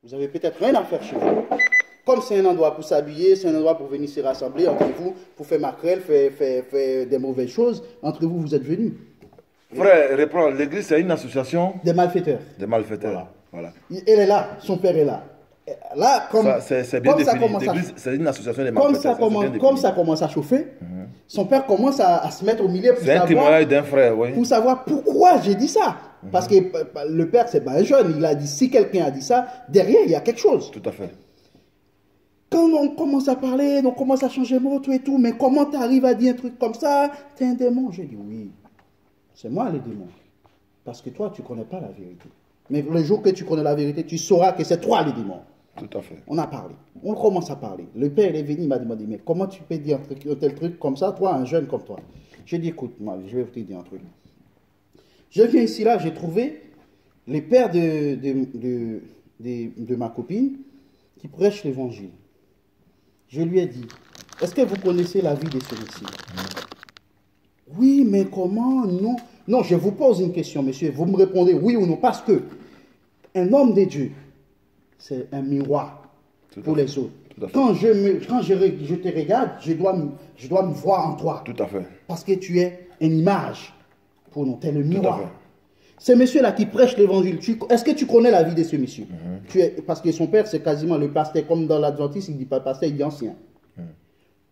Vous avez peut-être rien à faire chez vous. Comme c'est un endroit pour s'habiller, c'est un endroit pour venir se rassembler entre vous, pour faire maquerelle, faire des mauvaises choses. Entre vous, vous êtes venus. Frère, reprends. L'église, c'est une association des malfaiteurs. Des malfaiteurs. Voilà. Elle est là, son père est là. Là, comme c'est bien comme ça défini. commence L'église, c'est une association des comme malfaiteurs. comme ça commence à chauffer, son père commence à se mettre au milieu pour C'est un témoignage d'un frère, oui. pour savoir pourquoi j'ai dit ça. Parce que le père, c'est pas un jeune. Il a dit, si quelqu'un a dit ça, derrière, il y a quelque chose. Tout à fait. Quand on commence à parler, on commence à changer mot, tout et tout, mais comment tu arrives à dire un truc comme ça? T'es un démon. J'ai dit, oui, c'est moi le démon. Parce que toi, tu ne connais pas la vérité. Mais le jour que tu connais la vérité, tu sauras que c'est toi le démon. Tout à fait. On a parlé. On commence à parler. Le père est venu, il m'a demandé, mais comment tu peux dire un tel truc comme ça, toi, un jeune comme toi? J'ai dit, écoute, moi, je vais te dire un truc. Je viens ici, là, j'ai trouvé les pères de ma copine qui prêchent l'évangile. Je lui ai dit, est-ce que vous connaissez la vie de celui-ci? Oui, mais comment? Non. Non, je vous pose une question, monsieur. Vous me répondez oui ou non, parce que un homme de Dieu, c'est un miroir pour les autres. Quand je te regarde, je dois me voir en toi. Tout à fait. Parce que tu es une image pour nous. Tu es le miroir. Ce monsieur-là qui prêche l'évangile, est-ce que tu connais la vie de ce monsieur? Parce que son père, c'est quasiment le pasteur, comme dans l'Adventiste, il ne dit pas pasteur, il dit ancien.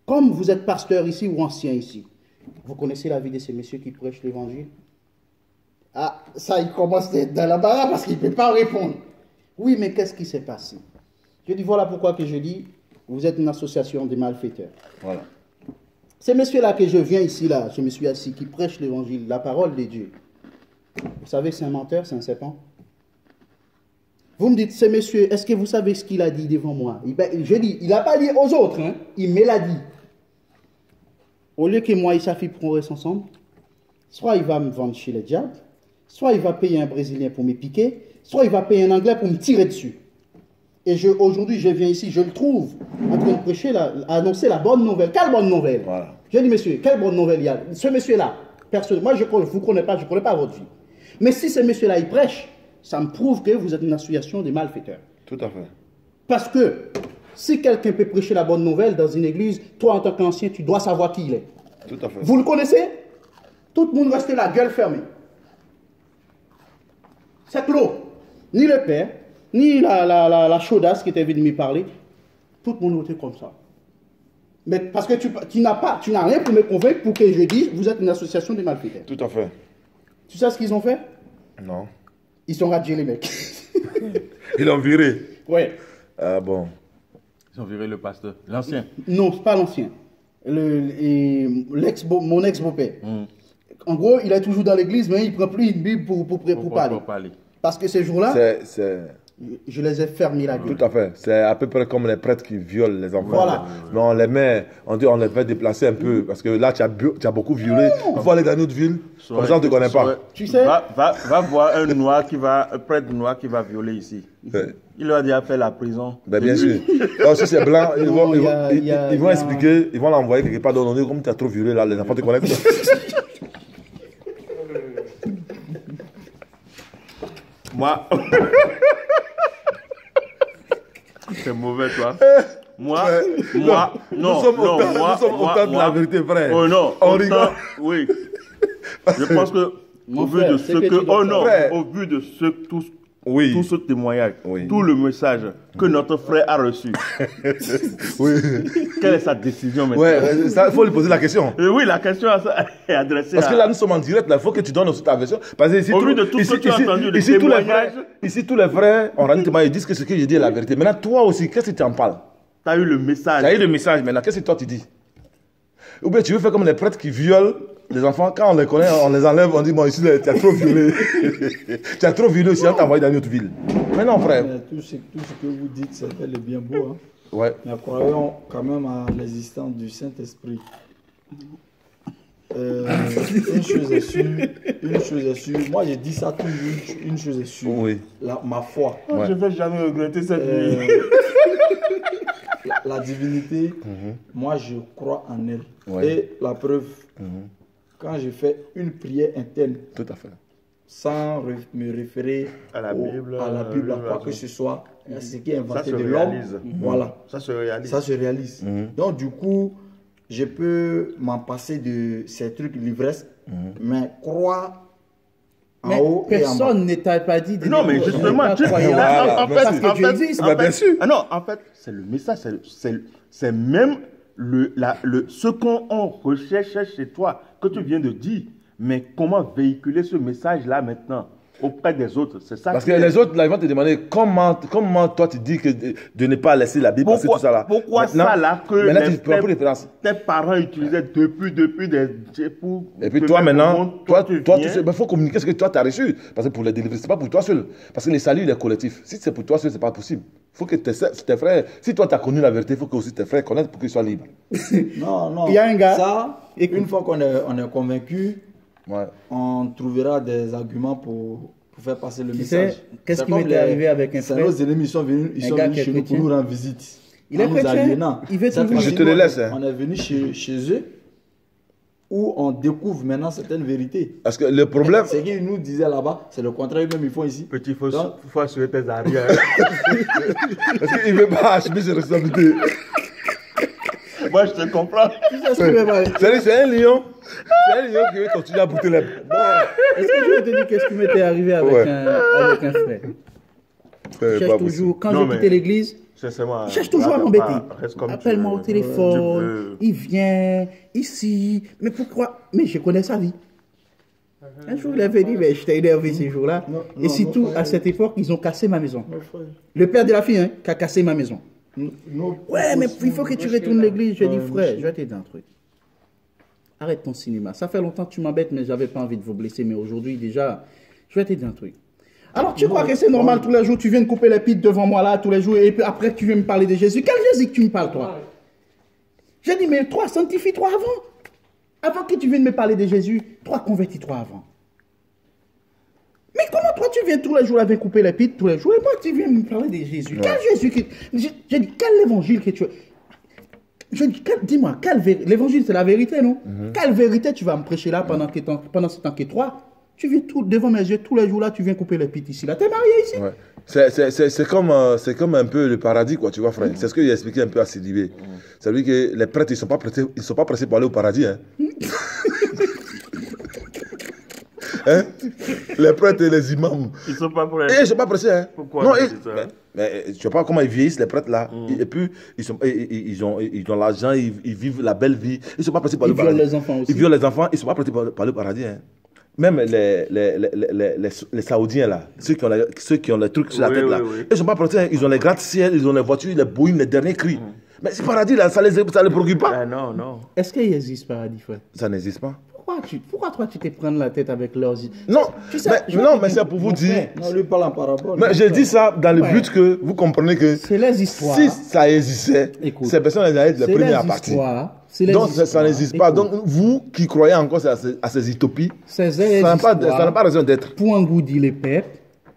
Comme vous êtes pasteur ici ou ancien ici, vous connaissez la vie de ce monsieur qui prêche l'évangile? Ah, ça, il commence à être dans la barre parce qu'il ne peut pas répondre. Oui, mais qu'est-ce qui s'est passé? Je dis, voilà pourquoi que je dis, vous êtes une association de malfaiteurs. Voilà. Ce monsieur-là que je viens ici, là, je me suis assis, qui prêche l'évangile, la parole de Dieu. Vous savez que c'est un menteur, c'est un serpent. Vous me dites, ce monsieur, est-ce que vous savez ce qu'il a dit devant moi? Je dis, il n'a pas dit aux autres, hein, il me l'a dit. Au lieu que moi et sa fille progressent ensemble, soit il va me vendre chez les diables, soit il va payer un Brésilien pour me piquer, soit il va payer un Anglais pour me tirer dessus. Et aujourd'hui, je viens ici, je le trouve en train de prêcher, annoncer la bonne nouvelle. Quelle bonne nouvelle? Voilà. Je dis, monsieur, quelle bonne nouvelle il y a? Ce monsieur-là, personne, moi je ne vous connais pas, je ne connais pas votre vie. Mais si ce monsieur-là, il prêche, ça me prouve que vous êtes une association de malfaiteurs. Tout à fait. Parce que si quelqu'un peut prêcher la bonne nouvelle dans une église, toi en tant qu'ancien, tu dois savoir qui il est. Tout à fait. Vous le connaissez? Tout le monde reste la gueule fermée. C'est clos. Ni le père, ni la chaudasse qui était venue me parler. Tout le monde était comme ça. Mais parce que tu n'as rien pour me convaincre pour que je dise vous êtes une association de malfaiteurs. Tout à fait. Tu sais ce qu'ils ont fait? Non. Ils sont radiés les mecs. Ils l'ont viré. Ouais. Ah bon. Ils ont viré le pasteur. L'ancien. Non, c'est pas l'ancien. Mon ex-beau-père. En gros, il est toujours dans l'église, mais il ne prend plus une Bible pour parler. Parce que ces jours-là, je les ai fermés la gueule. Tout à fait. C'est à peu près comme les prêtres qui violent les enfants. Voilà. Mais on les met, on les fait déplacer un peu. Parce que là, tu as beaucoup violé. Il faut aller dans une autre ville. Comme ça, on ne te connaît pas. Tu sais, va voir un prêtre noir qui va violer ici. Il leur a déjà fait la prison. Ben, bien sûr. Alors, si c'est blanc, ils vont expliquer, ils vont l'envoyer quelque part dans le comme tu as trop violé là, les enfants te connaissent. Moi. C'est mauvais, toi. Moi, nous sommes au temps de la vérité, frère. Oh non, on rigole. Oui. Je pense que, au vu de tout ce témoignage, tout le message que notre frère a reçu, quelle est sa décision maintenant? Il faut lui poser la question. Oui, la question est adressée Parce que là, nous sommes en direct, il faut que tu donnes aussi ta version. Parce que ici, au vu de tout ce que tu as entendu, les témoignages... Ici, tous les frères, on rend témoignage, ils disent que ce que je dis est la vérité. Maintenant, toi aussi, qu'est-ce que tu en parles? Tu as eu le message. Tu as eu le message, maintenant, qu'est-ce que toi tu dis? Ou bien tu veux faire comme les prêtres qui violent les enfants, quand on les connaît, on les enlève, on dit, bon, ici, tu as trop violé. Tu as trop violé aussi, on t'a envoyé dans une autre ville. Mais non, frère. Tout ce que vous dites, ça fait le bien beau. Hein. Ouais. Mais croyons quand même à l'existence du Saint-Esprit. Une chose est sûre. Moi, je dis ça toujours, une chose est sûre. Oui. Ma foi. Je ne vais jamais regretter cette nuit. La divinité, moi, je crois en elle. Ouais. Et la preuve, quand je fais une prière interne, tout à fait, sans me référer à la Bible, à quoi que ce soit, ce qui est inventé se de l'homme. réalise. Voilà. Ça se réalise. Ça se réalise. Donc, du coup, je peux m'en passer de ces trucs l'ivresse, mais croire en Mais haut et en bas. personne ne t'a pas dit de Non, mais ne justement, pas tu croire. Voilà, en fait, parce que Dieu existe. Bah, bien sûr. Ah non, en fait, c'est le message, c'est même ce qu'on recherche chez toi, que tu viens de dire. Mais comment véhiculer ce message-là maintenant auprès des autres? C'est ça. Parce que les autres, là, ils vont te demander comment toi tu dis que de ne pas laisser la Bible passer tout ça là. Pourquoi Maintenant- ça là que maintenant, tu prends plus référence. tes parents utilisaient depuis des pour Et puis te toi mettre au maintenant, monde, toi tu tu viens. sais, il faut communiquer ce que toi tu as reçu. Parce que pour les délivrer, c'est pas pour toi seul. Parce que le salut il est collectif. Si c'est pour toi seul, c'est pas possible. Il faut que tes frères, si toi tu as connu la vérité, il faut que aussi tes frères connaissent pour qu'ils soient libres. Non. Il y a un gars- Ça, Écoute. une fois qu'on est convaincu, Ouais. on trouvera des arguments pour faire passer le Tu message. sais, qu'est-ce C'est qui comme m'était les- arrivé avec un c'est frère? nos ennemis, ils sont venus Un gars qui est chez nous pour chrétien. nous rendre visite. Il est En nous chrétien. aliénant. Il veut Cette toujours- fois-ci, Je te le laisse, hein. On est venu chez eux où on découvre maintenant certaines vérités. Parce que le problème, Ce qu'ils nous disaient là-bas, c'est le contraire même ils font ici. Petit, il faut Donc, assurer tes arrières. parce qu'il ne veut pas assumer ses responsabilités. Moi, je te comprends. Est-ce que je vais- C'est un lion. C'est un lion qui veut continuer à bouter les. est-ce que je vais te dire qu'est-ce qui m'était arrivé avec, Ouais. avec un frère? Il cherche toujours, quand Non, j'ai mais- quitté l'église, Sincèrement. il cherche toujours à m'embêter. Reste comme tu Appelle-moi veux. au téléphone, Tu veux. il vient ici. Mais pourquoi? Mais je connais sa vie. Un jour, il avait dit, mais j'étais énervé ces jours-là. Et surtout, à cette époque, ils ont cassé ma maison. Le père de la fille, hein, qui a cassé ma maison. Ouais, mais il faut que tu retournes à l'église. Je dis, frère, je vais te dire un truc. Arrête ton cinéma. Ça fait longtemps que tu m'embêtes, mais j'avais pas envie de vous blesser. Mais aujourd'hui, déjà, je vais te dire un truc. Alors, tu crois que c'est normal, tous les jours, tu viens de couper les pites devant moi là, tous les jours, et puis après, tu viens me parler de Jésus. Quel Jésus que tu me parles, toi? J'ai dit, mais toi, sanctifie-toi avant. Avant que tu viennes me parler de Jésus, toi, convertis-toi avant. Mais comment toi, tu viens tous les jours avec couper les pites, tous les jours, et moi, tu viens me parler de Jésus? Quel Jésus que... J'ai dit, quel évangile que tu... Je dis, dis-moi, l'évangile, c'est la vérité, non? Quelle vérité tu vas me prêcher là pendant ce temps que toi, tu viens tout devant mes yeux, tous les jours là, tu viens couper les pites ici, là. T'es marié ici? Ouais. C'est comme un peu le paradis, quoi, tu vois, frère. C'est ce qu'il a expliqué un peu à Sidibé. Ça veut dire que les prêtres, ils ne sont pas pressés pour aller au paradis. Hein. Hein? Les prêtres et les imams. Ils sont pas pour Et ils ne sont pas pressés. Hein. Pourquoi Non, c'est ça? mais tu ne sais pas comment ils vieillissent, les prêtres là. Et puis, ils ont l'argent, ils vivent la belle vie. Ils ne sont pas pressés pour aller au Ils paradis. violent les enfants aussi. Ils violent les enfants, ils ne sont pas pressés pour aller au paradis. Hein. Même les Saoudiens là, ceux qui ont les trucs sur la Oui, tête oui, là, oui. ils ne sont pas pressés. Hein. Ils ont les gratte-ciel, ils ont les voitures, les Boeing, les derniers cris. Mais ce paradis là, ça les préoccupe pas. Ah, non, non. Est-ce qu'il existe paradis, frère? Ça n'existe pas. Pourquoi toi, tu te prends la tête avec leurs... Non, Tu sais, je mais, vais non, te mais dire, c'est pour vous mon dire. frère, Non, lui parle en parabole. Mais je dis ça dans le Ouais. but que vous comprenez que c'est les histoires. si ça existait, Écoute. ces personnes allaient être les C'est premiers les à partir. histoires. C'est les Donc ça histoires. n'existe pas. Écoute, Donc vous qui croyez encore à ces utopies, c'est ça les n'a pas, histoires ça n'a pas raison d'être. pour engoudir les peuples,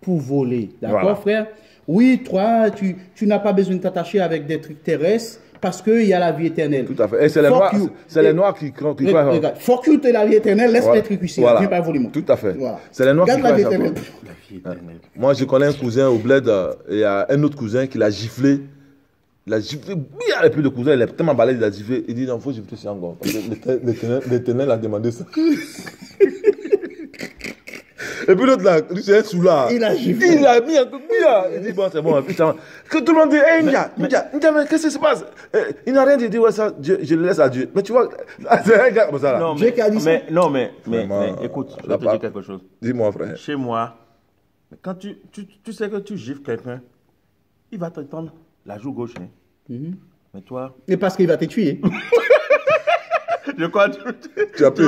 pour voler. D'accord, Voilà. frère? Oui, toi, tu n'as pas besoin de t'attacher avec des trucs terrestres parce qu'il y a la vie éternelle. Tout à fait. Et c'est les Fuck noirs, you. c'est les Et- noirs qui croient. Regarde, fuck you, t'es la vie éternelle, laisse Voilà. les trucs ici. Voilà. Viens pas voler, moi. Tout à fait. Voilà. C'est les noirs qui Garde la croient vie à ça. éternelle. Moi, je connais un cousin au bled, et il y a un autre cousin qui l'a giflé. Il a giflé bien, et puis le cousin, il est tellement balèze, il a giflé. Il dit non, il faut gifler ça encore. Parce que l'éternel a demandé ça. Et puis l'autre là, lui, c'est un soulard. Il a giflé. Il a mis un coup de pied. Il dit bon, c'est bon. Putain. Que tout le monde dit, hé, Ndia, mais qu'est-ce qui se passe? Il n'a rien dit, il dit, ouais, ça, je le laisse à Dieu. Mais tu vois, c'est un gars comme ça là. Non, Dieu qui a dit ça. mais Vraiment, écoute, je la vais te dire part- quelque chose. Dis-moi, frère. Chez moi, quand tu sais que tu gifles quelqu'un, il va te tendre la joue gauche. Hein. Mais toi, Et parce qu'il va te tuer. je crois que Tu as plus.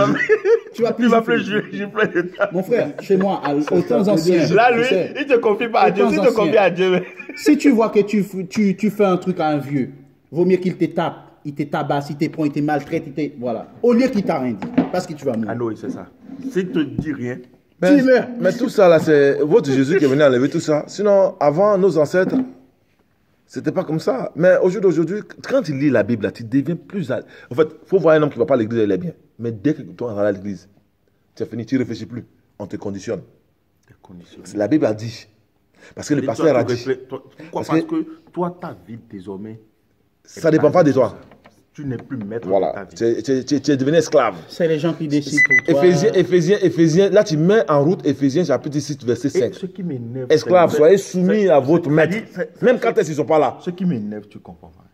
Tu vas tu vas plus gifler. gifler de ta... Mon frère, chez moi, aux temps anciens. Là, tu lui, sais, il te confie pas à aux Dieu. temps S'il te anciens. confie à Dieu, mais... Si tu vois que tu fais un truc à un vieux, vaut mieux qu'il te tape, il te tabasse, il te prend, il te maltraite, voilà. Au lieu qu'il t'a rien dit, parce que tu vas mourir. Ah non, oui, c'est ça. S'il te dit rien, Tu meurs. Mais tout ça là, c'est votre Jésus qui est venu enlever tout ça. Sinon, avant nos ancêtres, c'était pas comme ça. Mais au jour d'aujourd'hui, quand tu lis la Bible, là, tu deviens plus. En fait, il faut voir un homme qui ne va pas à l'église, il est bien. Mais dès que toi, tu vas à l'église, tu as fini, tu ne réfléchis plus. On te conditionne. des conditions. La Bible a dit Parce que le Et pasteur toi, a tu dit, reflètes- toi- Pourquoi? Parce Parce que- que toi, ta vie désormais. ça ne dépend pas de toi. Tu n'es plus maître de ta Voilà, vie. tu es devenu esclave. C'est les gens qui décident pour toi. Éphésiens, là tu mets en route Éphésiens chapitre 6, verset Et 5. ce qui m'énerve. Esclaves, c'est- soyez soumis à votre c'est- maître. c'est- Même quand ils ne sont pas là. Ce qui m'énerve, tu comprends pas.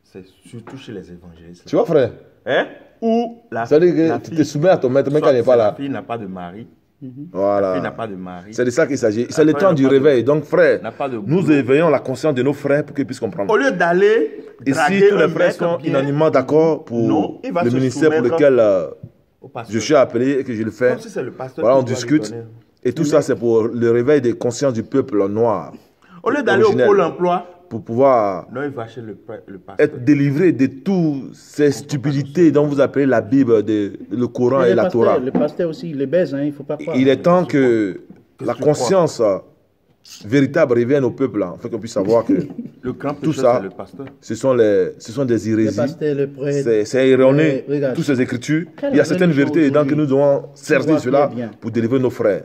C'est surtout chez les évangélistes. Tu vois, frère? Hein? Où la, Ça veut dire la que tu fille- te soumets à ton maître, même quand il n'est soit pas La là. fille n'a pas de mari. La fille n'a Voilà. pas de mari. C'est de ça qu'il s'agit. C'est le Après, temps n'a du pas de- réveil. Donc, frère, n'a pas de nous boulot. éveillons la conscience de nos frères pour qu'ils puissent comprendre. Au lieu d'aller. Ici, draguer tous les un frères mec sont bien, unanimement d'accord pour Non, il va le se ministère pour soumettre lequel au pasteur. je suis appelé et que je le fais. Comme si c'est le pasteur Voilà, qui on doit lui discute. donner. Et tout ça, c'est pour le réveil des consciences du peuple noir. Au lieu d'aller au originel, pôle emploi, pour pouvoir non, il va chez le pasteur. être délivré de toutes ces stupidités dont vous appelez la Bible, le Coran Mais et la Torah. le pasteur aussi, il les baise, hein, il ne faut pas croire. Il est temps que la que tu conscience véritable revienne au peuple, afin qu'on puisse savoir que Le grand tout pécheur, ça, c'est le pasteur. ce sont des Le hérésies. pasteur, le prêtre. C'est erroné, Regarde. toutes ces écritures. Quelle Il y a certaines religion vérités dedans que nous devons servir vois cela qui est bien. pour délivrer nos frères.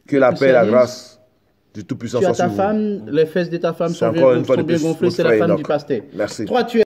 Que la paix et la sérieux? grâce du Tout-Puissant Tu as soient sur ta vous. femme, les fesses de ta femme C'est sont encore une bien, fois sont de bien plus gonflées, votre c'est la frère femme Enoch. du pasteur. Merci. Toi, tu es